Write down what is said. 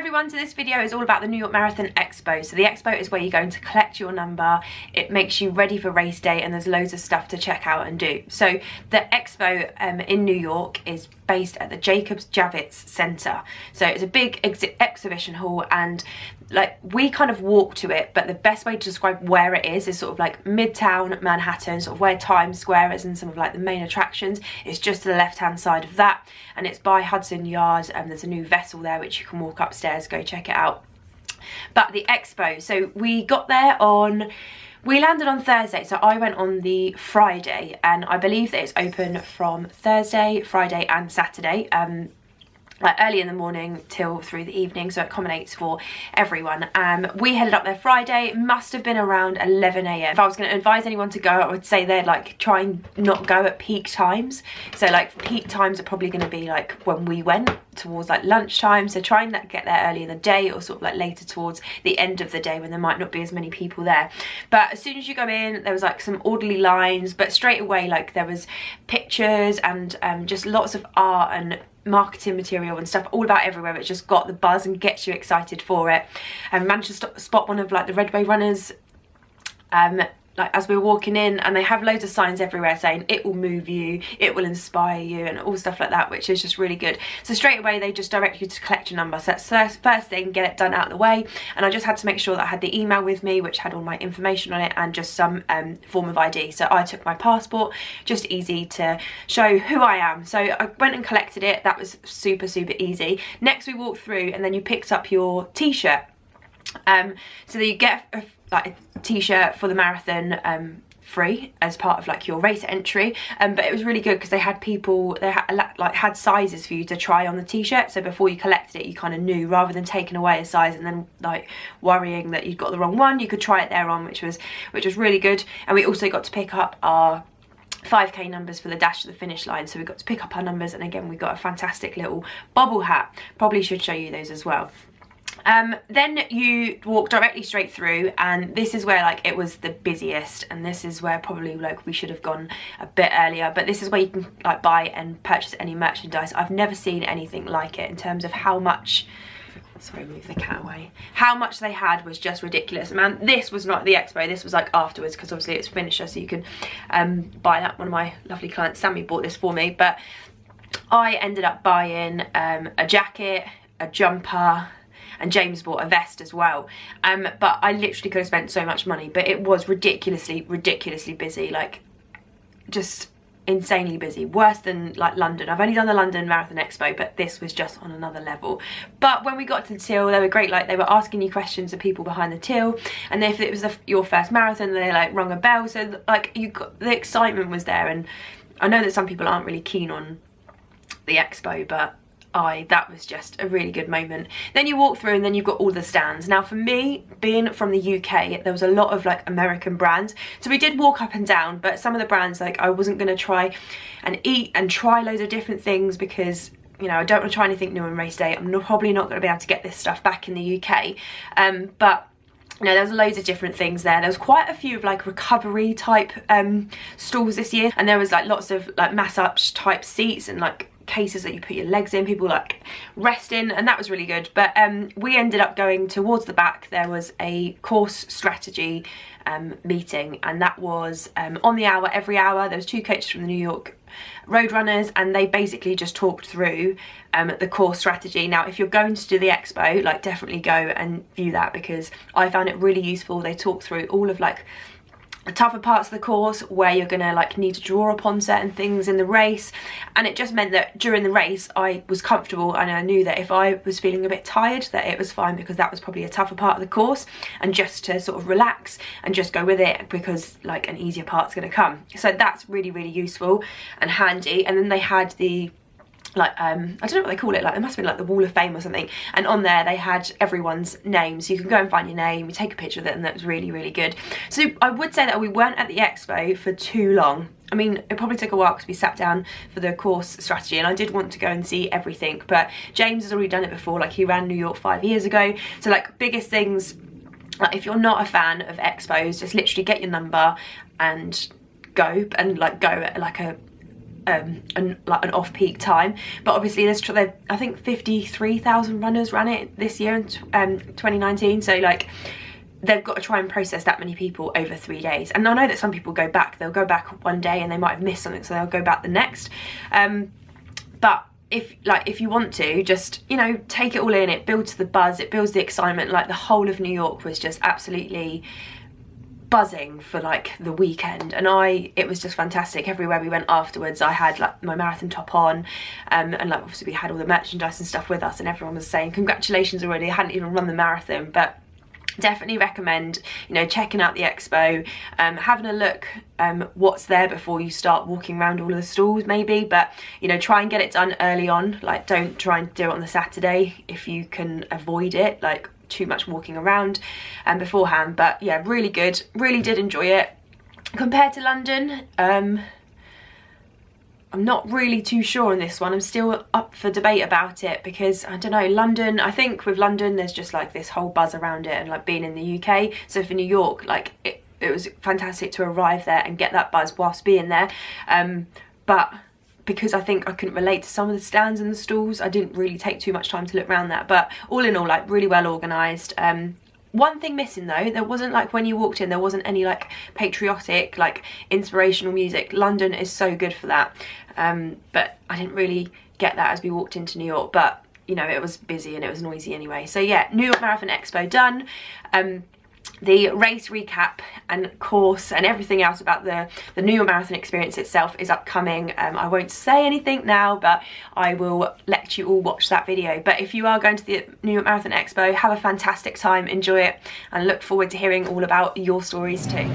everyone, so this video is all about the New York Marathon Expo. So the Expo is where you're going to collect your number. It makes you ready for race day and there's loads of stuff to check out and do. So the Expo in New York is based at the Jacobs Javits Center. So it's a big exhibition hall, and like we kind of walk to it, but the best way to describe where it is sort of like Midtown Manhattan, sort of where Times Square is and some of like the main attractions. It's just to the left hand side of that, and it's by Hudson Yards, and there's a new vessel there which you can walk upstairs, go check it out. But the Expo, so we got there we landed on Thursday, so I went on the Friday, and I believe that it's open from Thursday, Friday and Saturday, like early in the morning till through the evening, so it accommodates for everyone. We headed up there Friday, must have been around 11 AM. If I was going to advise anyone to go, I would say they'd like try and not go at peak times. So like peak times are probably going to be like when we went, towards like lunchtime, so try and get there early in the day, or sort of like later towards the end of the day when there might not be as many people there. But as soon as you go in, there was like some orderly lines, but straight away like there was pictures and just lots of art and marketing material and stuff all about everywhere. It just got the buzz and gets you excited for it. And managed to spot one of like the Redway runners like as we were walking in, and they have loads of signs everywhere saying it will move you, it will inspire you, and all stuff like that, which is just really good. So straight away they just direct you to collect your number. So that's the first thing, get it done out of the way. And I just had to make sure that I had the email with me which had all my information on it and just some form of ID. So I took my passport, just easy to show who I am. So I went and collected it. That was super easy. Next we walked through, and then you picked up your t-shirt. So that you get like a t-shirt for the marathon free as part of like your race entry, but it was really good because they had sizes for you to try on the t-shirt. So before you collected it, you kind of knew, rather than taking away a size and then like worrying that you'd got the wrong one, you could try it there on, which was really good. And we also got to pick up our 5k numbers for the dash to the finish line, so we got to pick up our numbers, and again we got a fantastic little bobble hat. Probably should show you those as well. Then you walk directly straight through, and this is where like it was the busiest, and this is where probably like we should have gone a bit earlier, but this is where you can like buy and purchase any merchandise. I've never seen anything like it in terms of how much, sorry, move the cat away, how much they had was just ridiculous. Man, this was not the Expo, this was like afterwards, because obviously it's finisher, so you can buy that. One of my lovely clients, Sammy, bought this for me, but I ended up buying a jacket, a jumper, and James bought a vest as well. But I literally could have spent so much money, but it was ridiculously busy, like just insanely busy, worse than like London. I've only done the London Marathon Expo, but this was just on another level. But when we got to the till, they were great. Like they were asking you questions of people behind the till, and if it was your first marathon, they like rung a bell, so like you got, the excitement was there. And I know that some people aren't really keen on the Expo, but that was just a really good moment. Then you walk through, and then you've got all the stands. Now for me, being from the UK, there was a lot of like American brands, so we did walk up and down, but some of the brands like I wasn't going to try and eat and try loads of different things, because you know I don't want to try anything new on race day. I'm probably not going to be able to get this stuff back in the UK, but you know, there was loads of different things there. There was quite a few of like recovery type stalls this year, and there was like lots of like massage type seats and like cases that you put your legs in, people like resting, and that was really good. But we ended up going towards the back. There was a course strategy meeting, and that was on the hour, every hour. There was two coaches from the New York road runners, and they basically just talked through the course strategy. Now if you're going to do the Expo, like definitely go and view that, because I found it really useful. They talked through all of like the tougher parts of the course, where you're gonna like need to draw upon certain things in the race, and it just meant that during the race I was comfortable, and I knew that if I was feeling a bit tired that it was fine, because that was probably a tougher part of the course, and just to sort of relax and just go with it, because like an easier part's gonna come. So that's really useful and handy. And then they had the like I don't know what they call it, like it must have been like the Wall of Fame or something, and on there they had everyone's name, so you can go and find your name, you take a picture of it, and that was really good. So I would say that we weren't at the Expo for too long. I mean, it probably took a while because we sat down for the course strategy, and I did want to go and see everything, but James has already done it before. Like he ran New York 5 years ago, so like biggest things, like if you're not a fan of Expos, just literally get your number and go, and like go at like a an off-peak time, but obviously there's I think 53,000 runners ran it this year in 2019, so like they've got to try and process that many people over 3 days. And I know that some people go back, they'll go back one day and they might have missed something, so they'll go back the next. But if you want to, just, you know, take it all in. It builds the buzz, it builds the excitement. Like the whole of New York was just absolutely buzzing for like the weekend, and it was just fantastic. Everywhere we went afterwards, I had like my marathon top on, and like obviously we had all the merchandise and stuff with us, and everyone was saying congratulations already. I hadn't even run the marathon, but definitely recommend, you know, checking out the expo, having a look what's there before you start walking around all of the stalls maybe, but you know, try and get it done early on. Like don't try and do it on the Saturday if you can avoid it, like too much walking around beforehand. But yeah, really good, really did enjoy it. Compared to London, I'm not really too sure on this one. I'm still up for debate about it, because I don't know, London, I think with London there's just like this whole buzz around it, and like being in the UK. So for New York, like it was fantastic to arrive there and get that buzz whilst being there. But because I think I couldn't relate to some of the stands and the stalls, I didn't really take too much time to look around that. But all in all, like really well organised. One thing missing though, there wasn't, like when you walked in, there wasn't any like patriotic, like inspirational music. London is so good for that. But I didn't really get that as we walked into New York, but you know, it was busy and it was noisy anyway. So yeah, New York Marathon Expo done. The race recap and course and everything else about the New York Marathon experience itself is upcoming. I won't say anything now, but I will let you all watch that video. But if you are going to the New York Marathon Expo, have a fantastic time, enjoy it, and look forward to hearing all about your stories too.